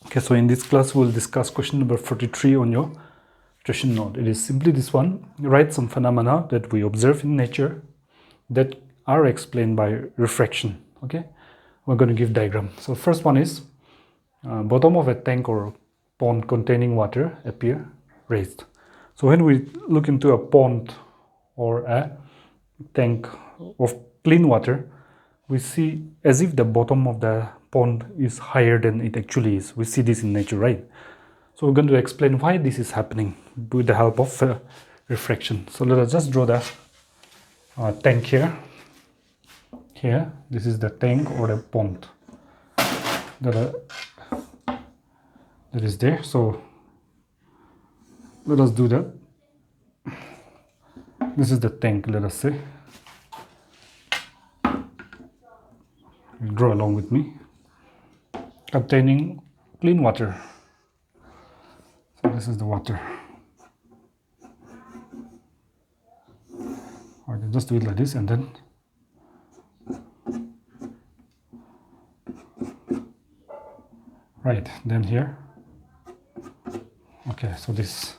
Okay, so in this class we'll discuss question number 43 on your question note. It is simply this one: write some phenomena that we observe in nature that are explained by refraction. Okay, we're going to give diagram. So first one is bottom of a tank or pond containing water appear raised. So when we look into a pond or a tank of clean water, we see as if the bottom of the pond is higher than it actually is. We see this in nature, right? So we're going to explain why this is happening with the help of refraction. So let us just draw the tank here. Here, this is the tank or the pond that is there. So let us do that. This is the tank, let us say. Draw along with me. Containing clean water. So this is the water. Okay, just do it like this and then right, then here. Okay, so this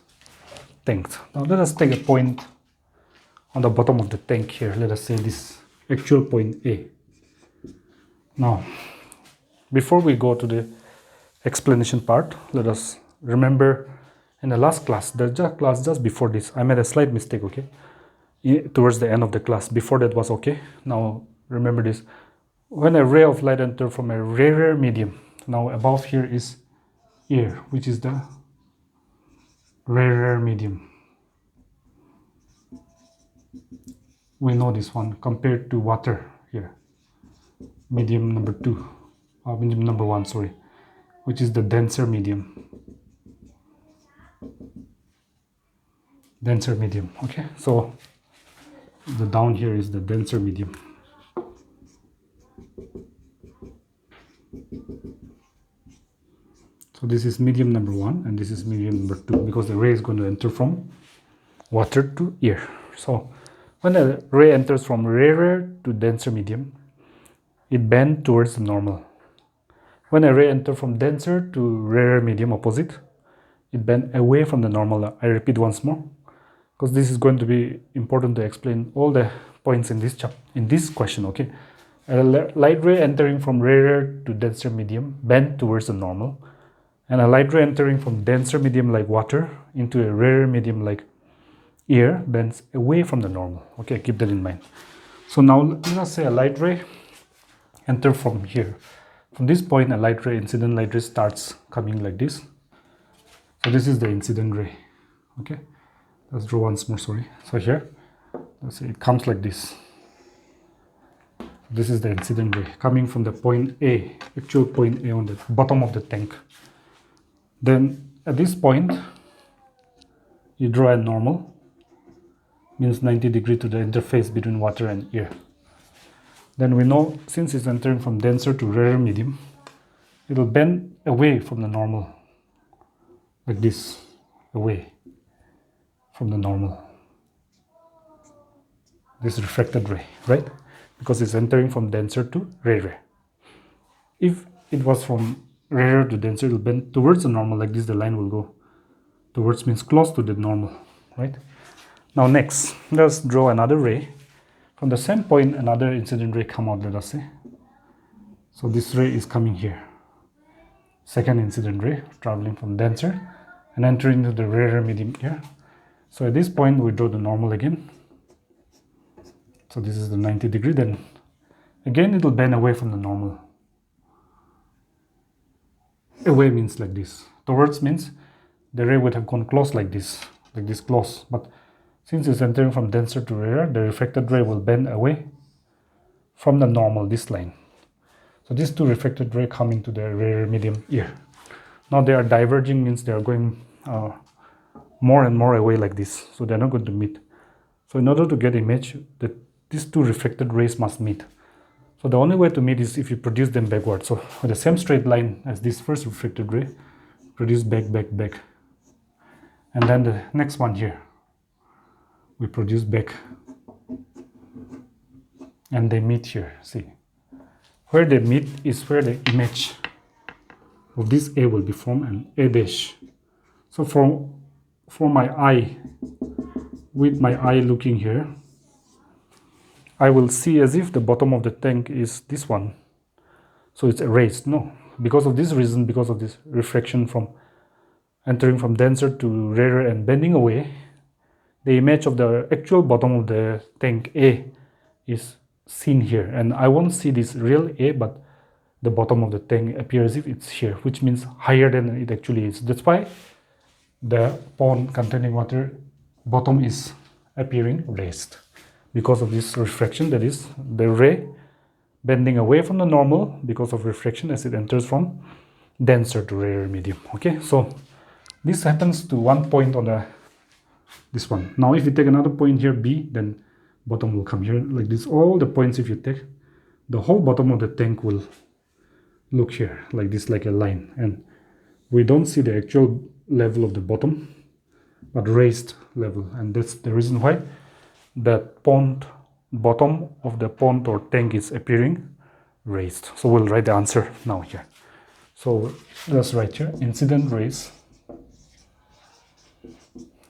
tank. Now let us take a point on the bottom of the tank here. Let us say this actual point A. Now, before we go to the explanation part, let us remember in the last class, the class just before this, I made a slight mistake, okay? Towards the end of the class. Before that was okay. Now, remember this. When a ray of light enters from a rarer medium, now above here is air, which is the rarer medium. We know this one compared to water here. Medium number 2, or medium number 1, sorry, which is the denser medium. Denser medium, okay? So the down here is the denser medium. So this is medium number 1 and this is medium number 2 because the ray is going to enter from water to air. So when a ray enters from rarer to denser medium, it bends towards the normal. When a ray enters from denser to rarer medium, opposite, it bends away from the normal. I repeat once more, because this is going to be important to explain all the points in this question. Okay, a light ray entering from rarer to denser medium bends towards the normal, and a light ray entering from denser medium like water into a rarer medium like air bends away from the normal. Okay, keep that in mind. So now let us say a light ray enter from here. From this point, a light ray, incident light ray starts coming like this. So this is the incident ray. Okay, let's draw once more, sorry. So here, let's say it comes like this. This is the incident ray coming from the point A, actual point A on the bottom of the tank. Then at this point, you draw a normal, means 90 degrees to the interface between water and air. Then we know, since it's entering from denser to rarer medium, it will bend away from the normal, like this, away from the normal. This refracted ray, right? Because it's entering from denser to rarer. If it was from rarer to denser, it will bend towards the normal, like this, the line will go. Towards means close to the normal, right? Now next, let's draw another ray. From the same point, another incident ray come out, let us say. So this ray is coming here. Second incident ray traveling from denser and entering into the rarer medium here. So at this point, we draw the normal again. So this is the 90 degree. Then again, it will bend away from the normal. Away means like this. Towards means the ray would have gone close like this close. But since it's entering from denser to rarer, the refracted ray will bend away from the normal, this line. So these two refracted rays coming to the rarer medium here. Now they are diverging, means they are going more and more away like this. So they're not going to meet. So in order to get image, these two refracted rays must meet. So the only way to meet is if you produce them backward. So with the same straight line as this first refracted ray, produce back. And then the next one here, we produce back, and they meet here. See, where they meet is where the image of this A will be formed and A dash. So for my eye, with my eye looking here, I will see as if the bottom of the tank is this one. So it's erased. No, because of this reason, because of this refraction from entering from denser to rarer and bending away, the image of the actual bottom of the tank A is seen here. And I won't see this real A, but the bottom of the tank appears as if it's here, which means higher than it actually is. That's why the pond containing water bottom is appearing raised, because of this refraction, that is the ray bending away from the normal because of refraction as it enters from denser to rarer medium. Okay, so this happens to one point on the this one. Now if you take another point here, B, then bottom will come here like this. All the points, if you take, the whole bottom of the tank will look here like this, like a line, and we don't see the actual level of the bottom, but raised level. And that's the reason why that pond, bottom of the pond or tank is appearing raised. So we'll write the answer now here. So let's write here incident rays.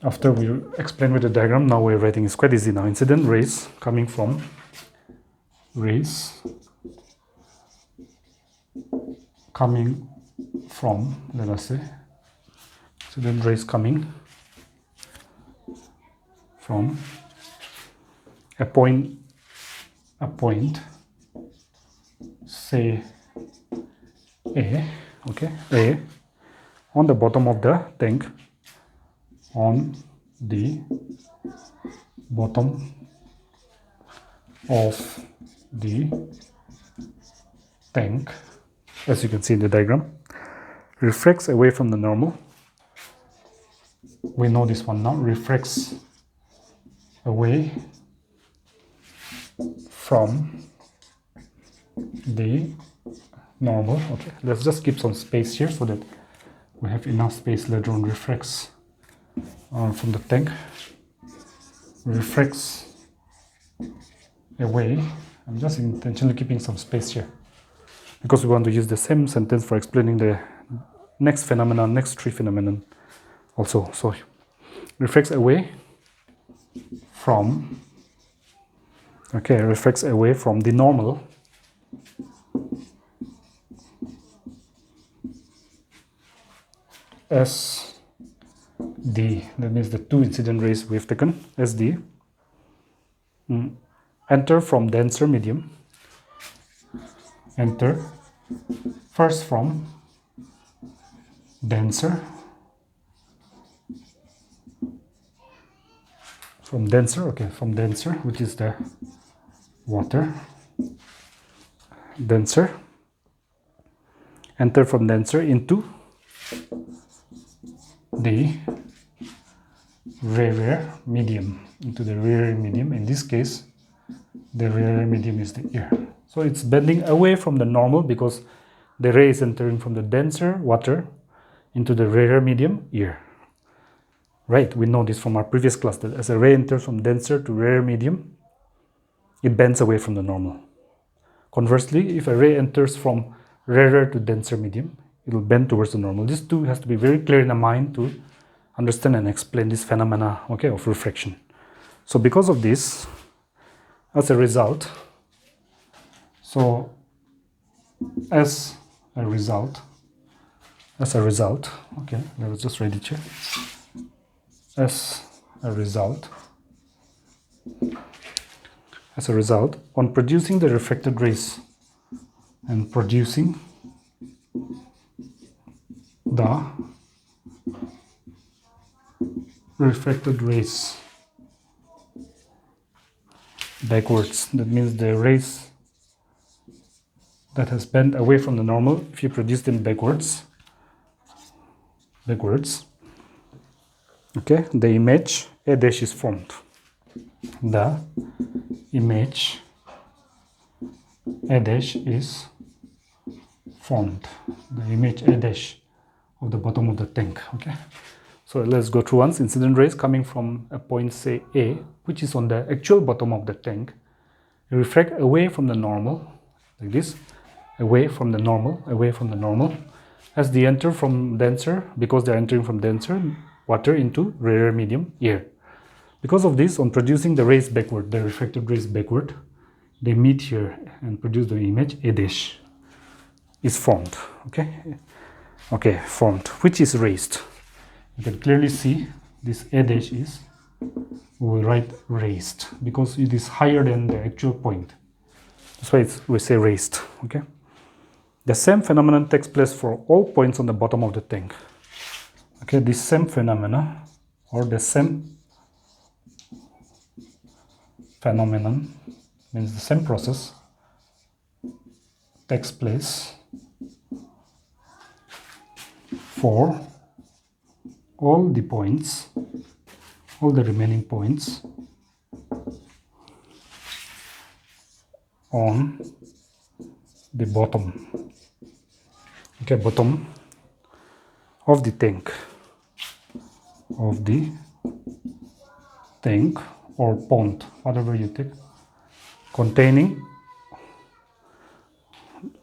After we explain with the diagram, now we're writing. It's quite easy now. Incident rays coming from let us say, incident rays coming from a point, say A, okay, A, on the bottom of the tank, on the bottom of the tank, as you can see in the diagram, refracts away from the normal. We know this one now, refracts away from the normal. Okay, let's just keep some space here so that we have enough space later on. Refracts from the tank, refracts away. I'm just intentionally keeping some space here because we want to use the same sentence for explaining the next phenomenon, next three phenomenon also. So refracts away from, okay, refracts away from the normal as D, that means the two incident rays we've taken as D, enter from denser medium, enter first from denser, which is the water, denser, enter from denser into the rarer medium, in this case the rarer medium is the air. So it's bending away from the normal because the ray is entering from the denser water into the rarer medium, air. Right, we know this from our previous class, that as a ray enters from denser to rarer medium, it bends away from the normal. Conversely, if a ray enters from rarer to denser medium, it will bend towards the normal. This too has to be very clear in the mind to understand and explain this phenomena, okay, of refraction. So because of this, as a result, okay, let's just write it here. As a result, on producing the refracted rays and producing the refracted rays backwards, that means the rays that has bent away from the normal, if you produce them backwards, okay, the image A dash is formed. The image A dash is formed. The image A dash of the bottom of the tank. Okay, so let's go through once. Incident rays coming from a point, say A, which is on the actual bottom of the tank, refract away from the normal, like this, away from the normal, as they enter from denser, because they're entering from denser water into rarer medium, air. Because of this, on producing the rays backward, the refracted rays backward, they meet here and produce the image A dash is formed. Okay, formed, which is raised. You can clearly see this A dash is, we will write raised because it is higher than the actual point. That's why we say raised. Okay. The same phenomenon takes place for all points on the bottom of the tank. Okay, this same phenomena or the same phenomenon means the same process takes place for all the points, all the remaining points on the bottom, okay, bottom of the tank, or pond, whatever you take, containing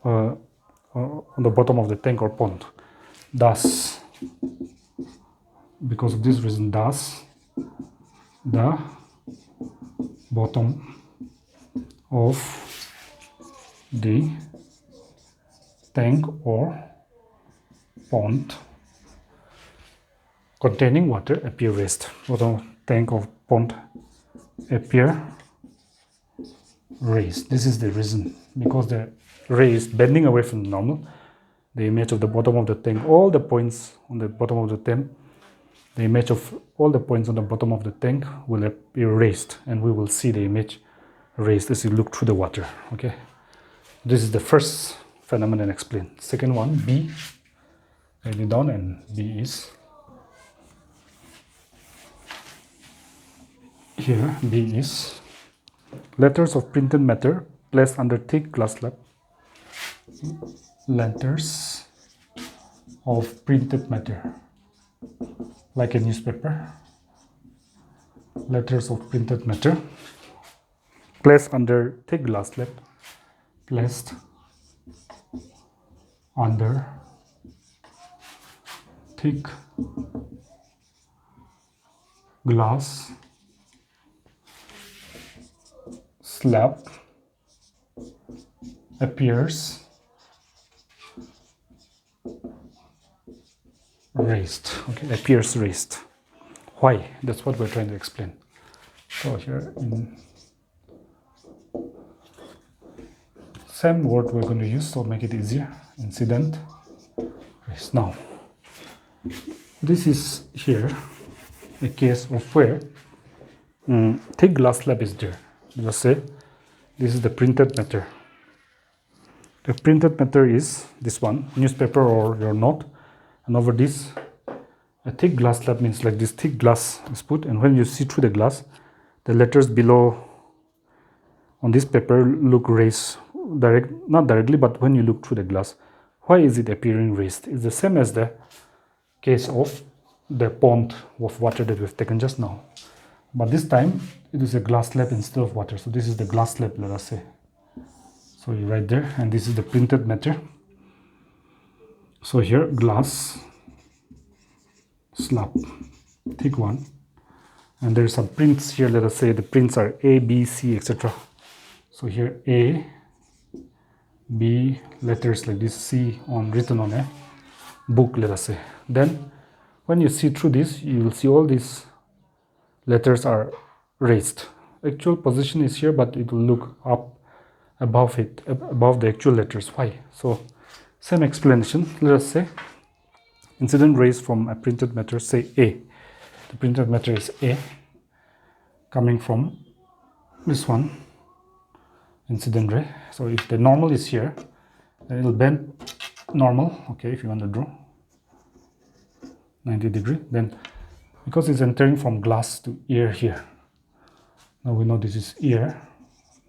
on the bottom of the tank or pond. Thus, because of this reason, thus the bottom of the tank or pond containing water appear raised. Bottom tank or pond appear raised. This is the reason, because the ray is bending away from the normal. The image of the bottom of the tank, all the points on the bottom of the tank, the image of all the points on the bottom of the tank will appear raised, and we will see the image raised as you look through the water. Okay, this is the first phenomenon explained. Second one, B, write it down, and B is here. B is letters of printed matter placed under thick glass slab. Letters of printed matter, like a newspaper. Letters of printed matter placed under thick glass slab. Placed under thick glass slab appears raised. Okay, appears raised. Why? That's what we're trying to explain. So here in same word we're going to use, so make it easier. Incident raised. Now this is here a case of where thick glass slab is there. Let's say this is the printed matter. The printed matter is this one, newspaper or your note, and over this a thick glass slab means like this thick glass is put, and when you see through the glass, the letters below on this paper look raised, not directly, but when you look through the glass. Why is it appearing raised? It's the same as the case of the pond of water that we've taken just now, but this time it is a glass slab instead of water. So this is the glass slab, let us say. So you write there, and this is the printed matter. So here glass slab, thick one, and there are some prints here. Let us say the prints are A, B, C, etc. So here A, B, letters like this, C on written on a book, let us say. Then when you see through this, you will see all these letters are raised. Actual position is here, but it will look up above it, above the actual letters. Why? So same explanation. Let us say incident rays from a printed matter, say A. The printed matter is A, coming from this one, incident ray. So if the normal is here, then it will bend normal. Okay, if you want to draw 90 degree, then because it's entering from glass to air here. Now we know this is air,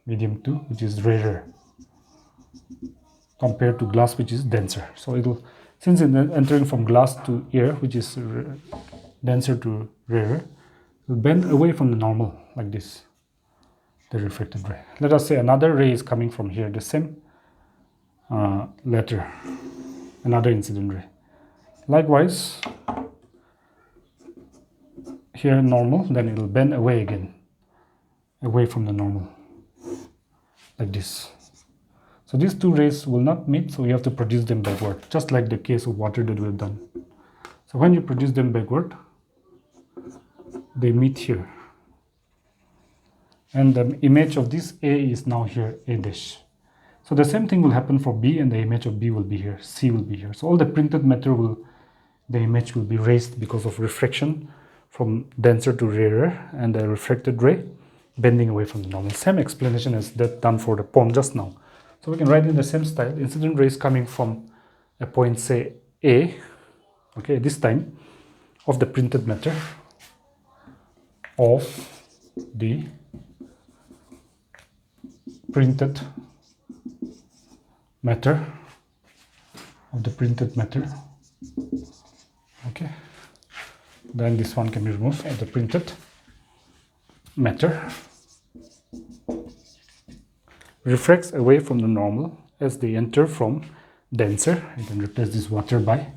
medium 2, which is rarer compared to glass, which is denser. So it will, since it's entering from glass to air, which is denser to rarer, it will bend away from the normal like this, the reflected ray. Let us say another ray is coming from here, the same letter another incident ray. Likewise, here normal, then it will bend away again, away from the normal, like this. So these two rays will not meet, so you have to produce them backward, just like the case of water that we have done. So when you produce them backward, they meet here. And the image of this A is now here, A dash. So the same thing will happen for B, and the image of B will be here, C will be here. So all the printed matter the image will be raised because of refraction from denser to rarer, and the refracted ray bending away from the normal. Same explanation as that done for the poem just now. So we can write in the same style, incident rays coming from a point, say A, okay, this time of the printed matter of the printed matter okay, then this one can be removed of the printed matter refracts away from the normal as they enter from denser. You can replace this water by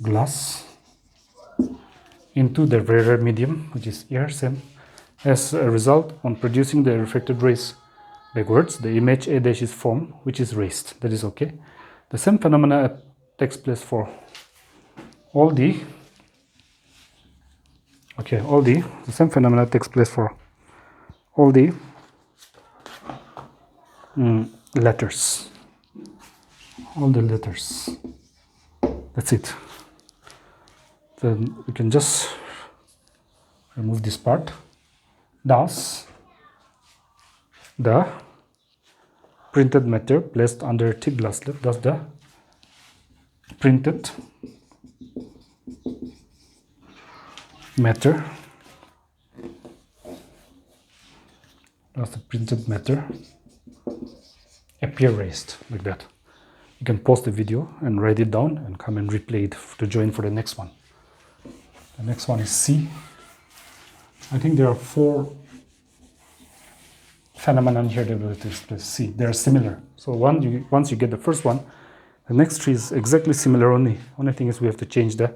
glass into the rarer medium, which is air. Same. As a result, on producing the refracted rays backwards, the image A dash is formed, which is raised. That is okay. The same phenomena takes place for all the same phenomena takes place for all the letters. All the letters. That's it. Then we can just remove this part. Thus, the printed matter placed under a thick glass slip, thus the printed matter, appear raised like that. You can pause the video and write it down and come and replay it to join for the next one. The next one is C. I think there are 4 phenomena here that will express C. They are similar. So once you get the first one, the next 3 is exactly similar only. Only thing is we have to change the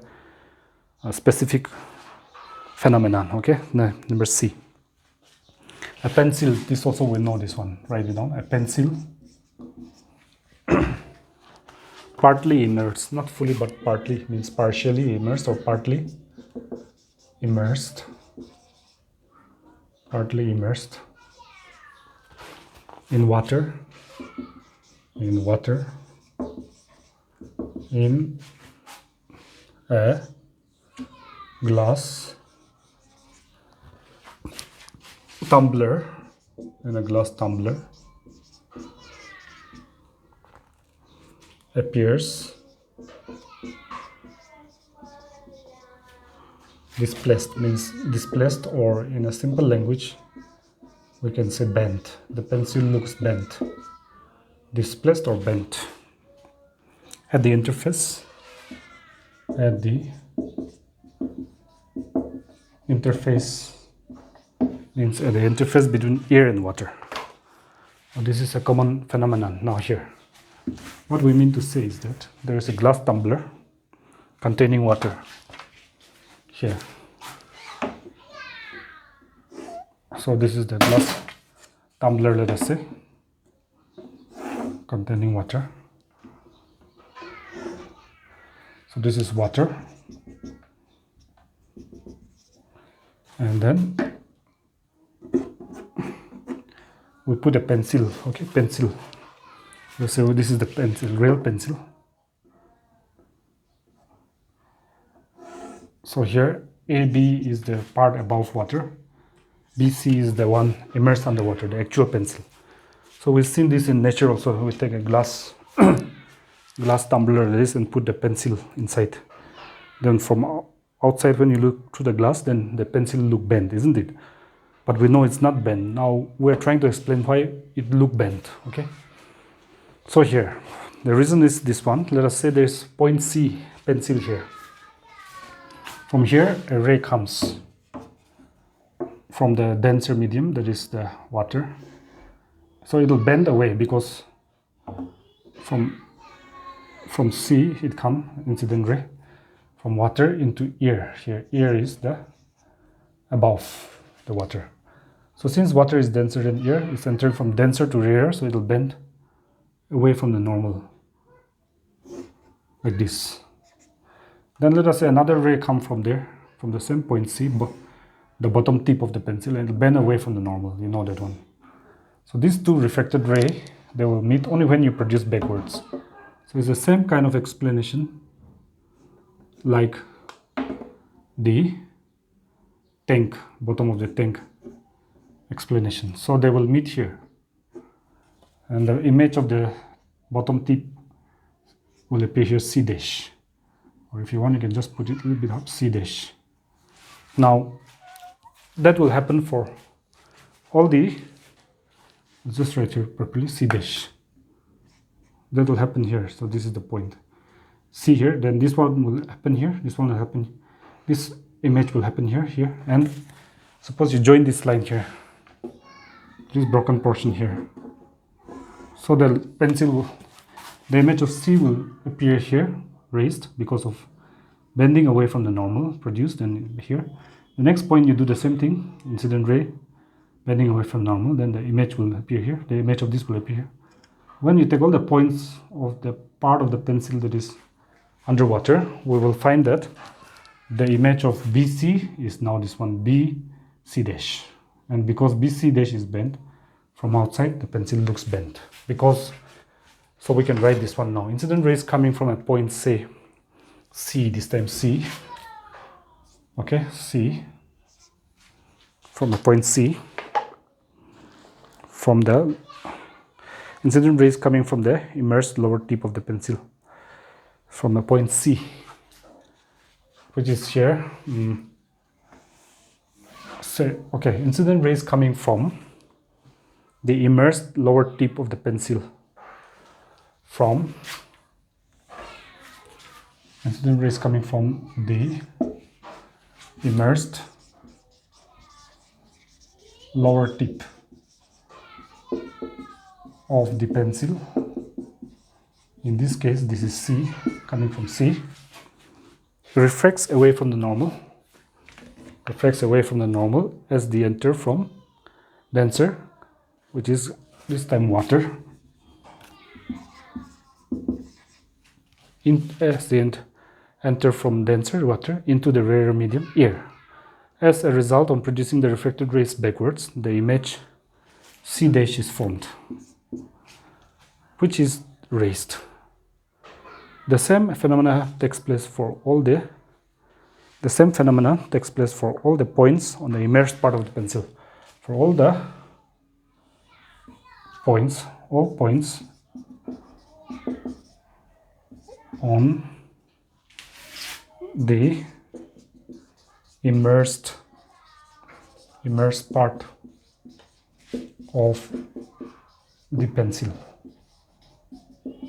specific phenomenon. Okay, number C. A pencil, this also we know this one. Write it down. A pencil partly immersed, not fully but partly, means partially immersed or partly immersed in water in a glass tumbler, appears displaced, means displaced, or in a simple language we can say bent. The pencil looks bent, displaced or bent at the interface, means at the interface between air and water. Now, this is a common phenomenon. Now here, what we mean to say is that there is a glass tumbler containing water here. So this is the glass tumbler, let us say, containing water. So this is water, and then we put a pencil. Okay, pencil. Let's say this is the pencil, real pencil. So here AB is the part above water, BC is the one immersed underwater, the actual pencil. So we've seen this in nature also. We take a glass tumbler like this and put the pencil inside. Then from outside, when you look through the glass, then the pencil look bent, isn't it? But we know it's not bent. Now we're trying to explain why it look bent. Okay. So here, the reason is this one. Let us say there's point C pencil here. From here, a ray comes from the denser medium, that is the water. So it will bend away because from from C it come incident ray from water into air. Here air is the above the water. So since water is denser than air, it's entering from denser to rarer, so it will bend away from the normal like this. Then let us say another ray come from there, from the same point C, the bottom tip of the pencil, and it will bend away from the normal. You know that one. So these two refracted ray, they will meet only when you produce backwards. So it's the same kind of explanation like the tank, bottom of the tank explanation. So they will meet here, and the image of the bottom tip will appear here, C dash, or if you want you can just put it a little bit up, C dash. Now that will happen for all the, let's just write here properly, C dash. That will happen here. So this is the point C here, then this one will happen here, this one will happen, this image will happen here, and suppose you join this line here, this broken portion here. So the pencil will, the image of C will appear here, raised because of bending away from the normal produced, and here. The next point you do the same thing, incident ray, bending away from normal, then the image will appear here, the image of this will appear here. When you take all the points of the part of the pencil that is underwater, we will find that the image of BC is now this one, BC dash. And because BC dash is bent from outside, the pencil looks bent. Because, so we can write this one now. Incident rays coming from a point, say, C, this time C. Okay, C. From a point C. From the incident rays coming from the immersed lower tip of the pencil. From a point C, which is here. So, okay, incident rays coming from the immersed lower tip of the pencil. From incident rays coming from the immersed lower tip of the pencil. In this case, this is C, coming from C. Refracts away from the normal. Refracts away from the normal as they enter from denser, which is this time water. As they enter from denser water into the rarer medium, air. As a result, on producing the refracted rays backwards, the image C dash is formed, which is raised. The same phenomena takes place for all the points on the immersed part of the pencil. For all the points, all points on the immersed part of the pencil.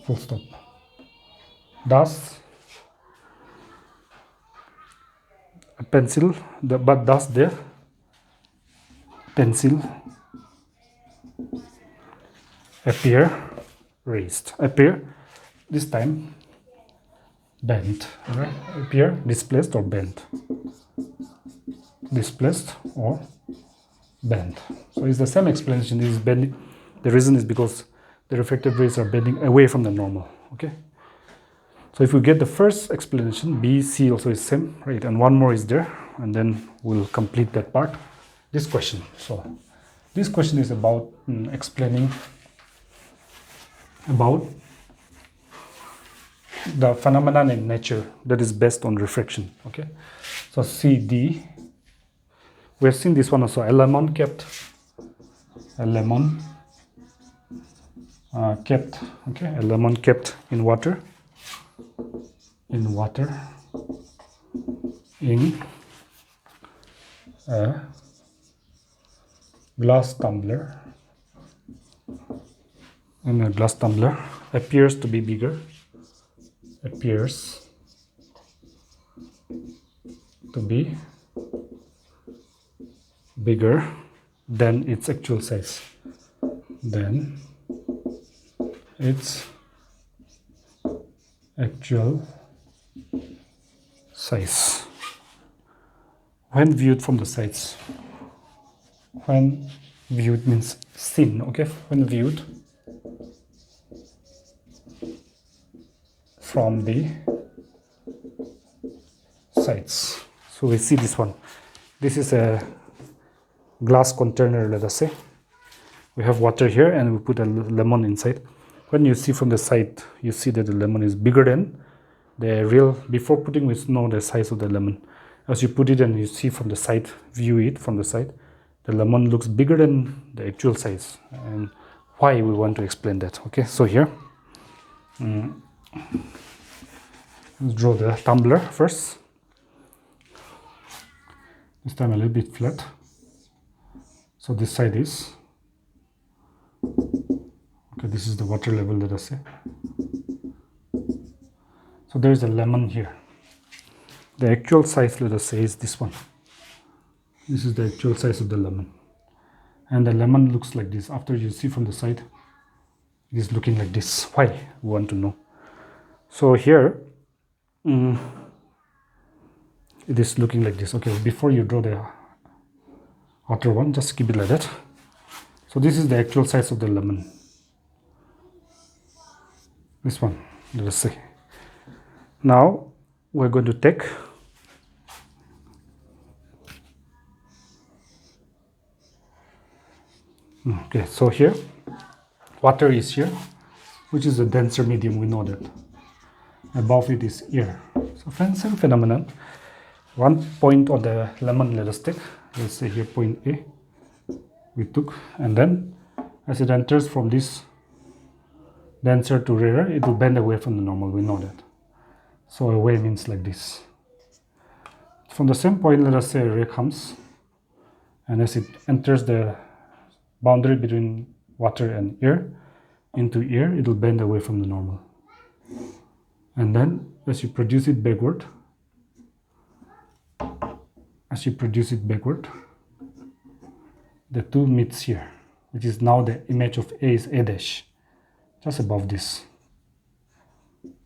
Full stop. Thus, a pencil, thus the pencil appear raised. Appear this time bent. Right? Appear displaced or bent. Displaced or bent. So it's the same explanation. This is bending. The reason is because the refracted rays are bending away from the normal. Okay. So if we get the first explanation, B, C also is same, right? And one more is there, and then we'll complete that part. This question. So this question is about explaining about the phenomenon in nature that is based on refraction. Okay. So C, D. We have seen this one also. A lemon kept in water. In a glass tumbler. In a glass tumbler appears to be bigger. Appears to be bigger than its actual size. Than its actual size when viewed from the sides. When viewed means seen, okay? When viewed from the sides. So we see this one. This is a glass container, let us say. We have water here and we put a lemon inside. When you see from the side, you see that the lemon is bigger than the real. Before putting, we know the size of the lemon. As you put it and you see from the side, view it from the side, the lemon looks bigger than the actual size. And why, we want to explain that. Okay, so here, let's draw the tumbler first. This time a little bit flat. So this side is, okay, this is the water level, let us say. So there is a lemon here. The actual size, let us say, is this one. This is the actual size of the lemon. And the lemon looks like this. After you see from the side, it is looking like this. Why? We want to know. So here, it is looking like this. Okay, before you draw the outer one, just keep it like that. So this is the actual size of the lemon. This one, let us say. Now we're going to take okay, so here water is here, which is a denser medium, we know that. Above it is air. So same phenomenon. One point on the lemon, let us take. Let's say here point A we took, and then as it enters from this denser to rarer, it will bend away from the normal, we know that. So away means like this. From the same point, let us say a ray comes, and as it enters the boundary between water and air into air, it will bend away from the normal. And then as you produce it backward, the two meets here, which is now the image of A is A dash, just above this.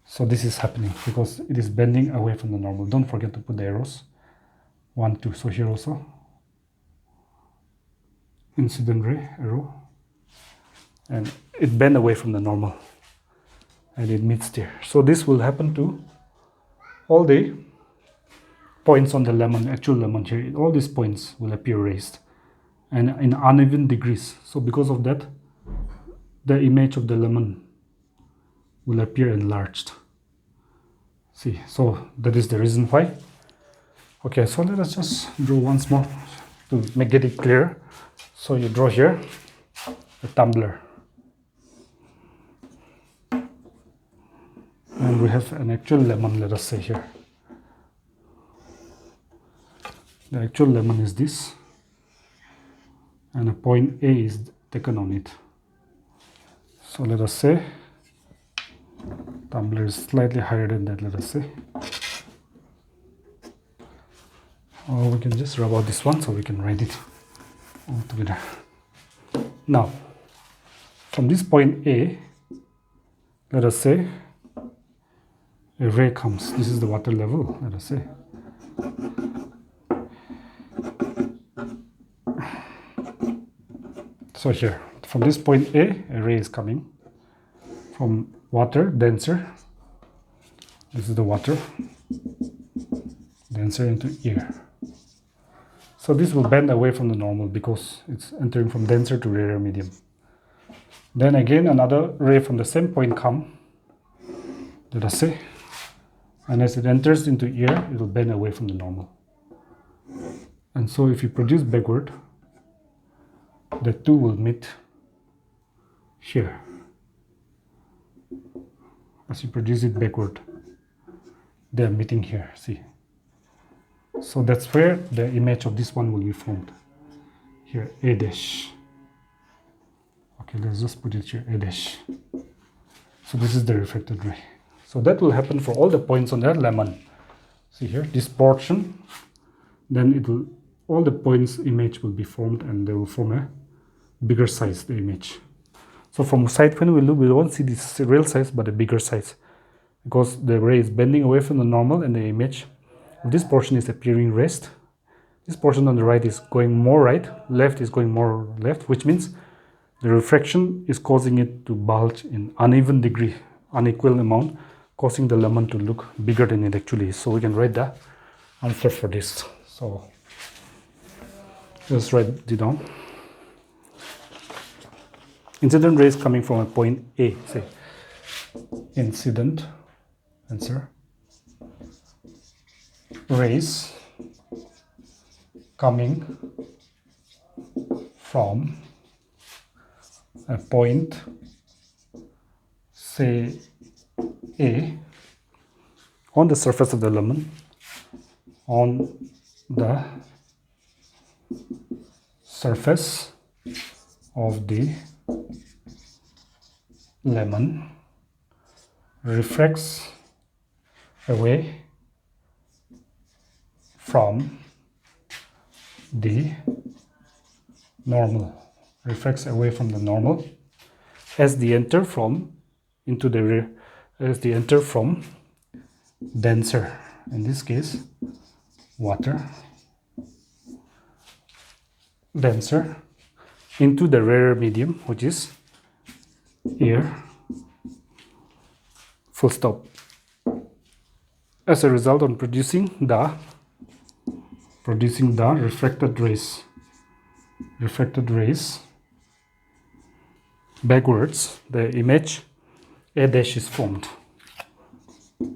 So this is happening because it is bending away from the normal. Don't forget to put the arrows. 1, 2. So here also, incident ray arrow, and it bend away from the normal, and it meets there. So this will happen to all the points on the lemon, actual lemon here. All these points will appear raised and in uneven degrees. So because of that, the image of the lemon will appear enlarged. See, so that is the reason why. Okay, so let us just draw once more to make it clear. So you draw here a tumbler, and we have an actual lemon, let us say here. The actual lemon is this, and a point A is taken on it. So let us say tumbler is slightly higher than that, let us say. Or we can just rub out this one so we can write it all together. Now, from this point A, let us say a ray comes. This is the water level, let us say. So here, from this point A ray is coming from water, denser. This is the water, denser into air. So this will bend away from the normal because it's entering from denser to rarer medium. Then again another ray from the same point come, let us say, and as it enters into air, it will bend away from the normal. And so if you produce backward, the two will meet here. As you produce it backward, they are meeting here, see. So that's where the image of this one will be formed. Here, A dash. Okay, let's just put it here, A dash. So this is the refracted ray. So that will happen for all the points on that lemon. See here, this portion, then it will, all the points image will be formed and they will form a bigger size, the image. So from side when we look, we won't see this real size but a bigger size. because the ray is bending away from the normal and the image of this portion is appearing raised. This portion on the right is going more right, left is going more left, which means the refraction is causing it to bulge in uneven degree, unequal amount, causing the lemon to look bigger than it actually is. So we can write the answer for this. So let's write it down. Incident rays coming from a point A, say incident, answer, rays coming from a point, say A, on the surface of the lemon, on the surface of the lemon, refracts away from the normal, refracts away from the normal as they enter from into the as they enter from denser, in this case water, denser, into the rarer medium, which is air, full stop. As a result, on producing the refracted rays backwards, the image A dash is formed.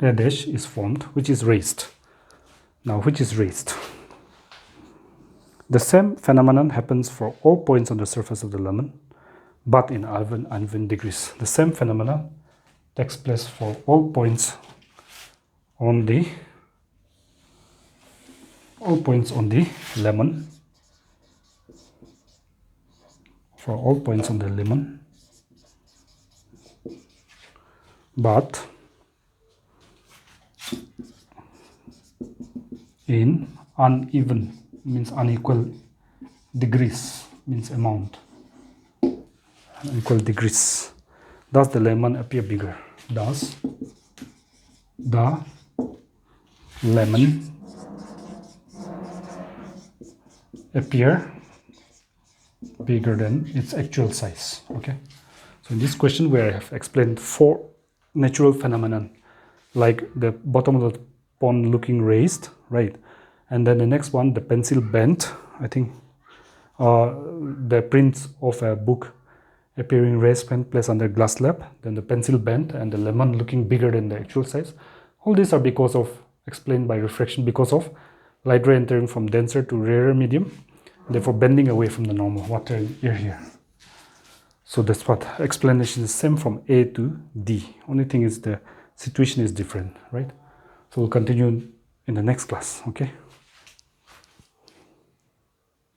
A dash is formed, which is raised. Now, which is raised? The same phenomenon happens for all points on the surface of the lemon, but in uneven degrees. The same phenomenon takes place for all points on the lemon. For all points on the lemon, but in uneven, means unequal degrees, means amount, unequal degrees. Does the lemon appear bigger? Does the lemon appear bigger than its actual size? Okay, so in this question where I have explained 4 natural phenomenon, like the bottom of the pond looking raised, right? And then the next one, the pencil bent, I think the prints of a book appearing raised pen placed under glass slab, then the pencil bent and the lemon looking bigger than the actual size. All these are because of, explained by refraction, because of light ray entering from denser to rarer medium, therefore bending away from the normal water and air here. So that's what explanation is same from A to D. Only thing is the situation is different, right? So we'll continue in the next class, okay?